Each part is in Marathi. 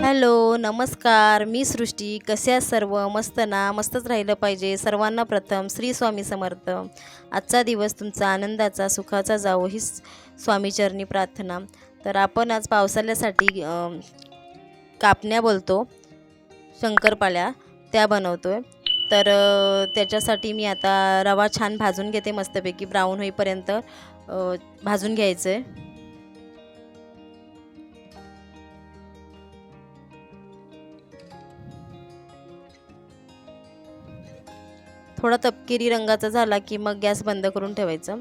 हॅलो, नमस्कार. मी सृष्टी. कसे आहात सर्व? मस्त ना? मस्तच राहिलं पाहिजे. सर्वांना प्रथम श्री स्वामी समर्थ. आजचा दिवस तुमचा आनंदाचा, सुखाचा जावो हीच स्वामीचरणी प्रार्थना. तर आपण आज पावसाळ्यासाठी कापण्या बोलतो, शंकरपाळ्या त्या बनवतोय. तर त्याच्यासाठी मी आता रवा छान भाजून घेते मस्तपैकी ब्राऊन होईपर्यंत भाजून घ्यायचं आहे. थोडा तपकिरी रंगाचा झाला की मग गॅस बंद करून ठेवायचं.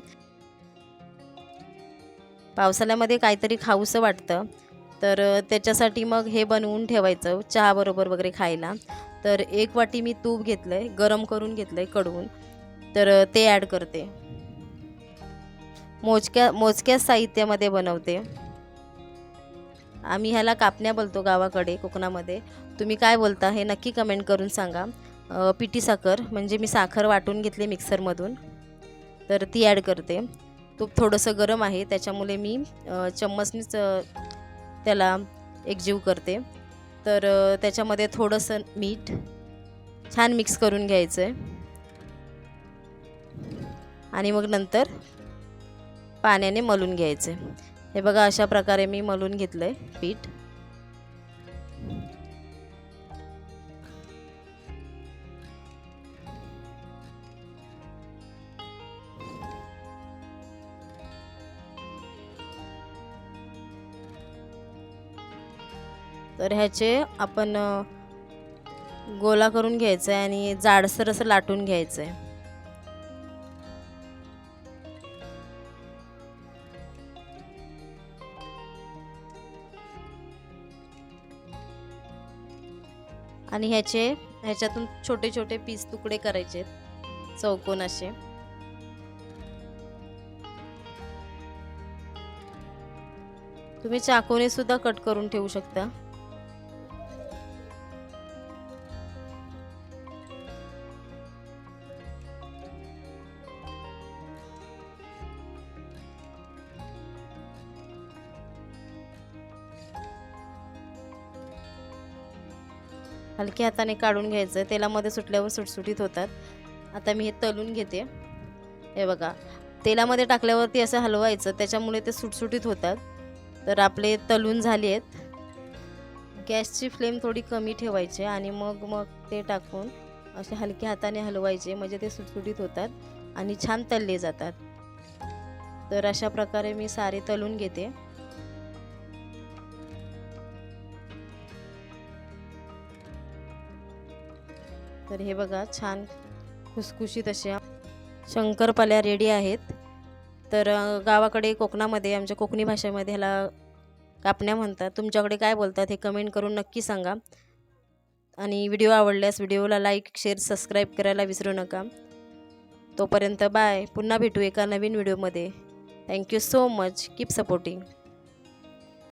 पावसाळ्यामध्ये काहीतरी खाऊसं वाटतं, तर त्याच्यासाठी मग हे बनवून ठेवायचं चहाबरोबर वगैरे खायला. तर 1 वाटी मी तूप घेतलं आहे, गरम करून घेतलं आहे कढवून. तर ते ॲड करते. मोजक्या मोजक्या साहित्यामध्ये बनवते. आम्ही ह्याला कापण्या बोलतो गावाकडे कोकणामध्ये. तुम्ही काय बोलता हे नक्की कमेंट करून सांगा. पिठी साखर म्हणजे मी साखर वाटून घेतली मिक्सरमधून, तर ती ॲड करते. तूप थोडंसं गरम आहे त्याच्यामुळे मी चम्मचनीच त्याला एकजीव करते. तर त्याच्यामध्ये थोडंसं मीठ छान मिक्स करून घ्यायचं आहे आणि मग नंतर पाण्याने मलून घ्यायचं आहे. हे बघा अशा प्रकारे मी मलून घेतलं आहे पीठ. तर ह्याचे आपण गोला करून घ्यायचं आहे आणि जाडसर असं लाटून घ्यायचं आहे. आणि ह्याच्यातून छोटे छोटे पीस तुकडे करायचे चौकोन असे. तुम्ही चाकूने सुद्धा कट करून ठेवू शकता. हलक्या हाताने काढून घ्यायचं. तेलामध्ये सुटल्यावर सुटसुटीत होतात. आता मी हे तळून घेते. हे बघा, तेलामध्ये टाकल्यावरती असं हलवायचं, त्याच्यामुळे ते सुटसुटीत होतात. तर आपले तळून झाले आहेत. गॅसची फ्लेम थोडी कमी ठेवायची आणि मग ते टाकून असे हलक्या हाताने हलवायचे, म्हणजे ते सुटसुटीत होतात आणि छान तळले जातात. तर अशा प्रकारे मी सारे तळून घेते. तर हे बघा छान खुसखुशीत अशा शंकरपाळ्या रेडी आहेत. तर गावाकडे कोकणामध्ये आमच्या कोकणी भाषेमध्ये ह्याला कापण्या म्हणतात. तुमच्याकडे काय बोलतात हे कमेंट करून नक्की सांगा. आणि व्हिडिओ आवडल्यास व्हिडिओला लाईक, शेअर, सबस्क्राईब करायला विसरू नका. तोपर्यंत बाय. पुन्हा भेटू एका नवीन व्हिडिओमध्ये. Thank you so much. Keep supporting.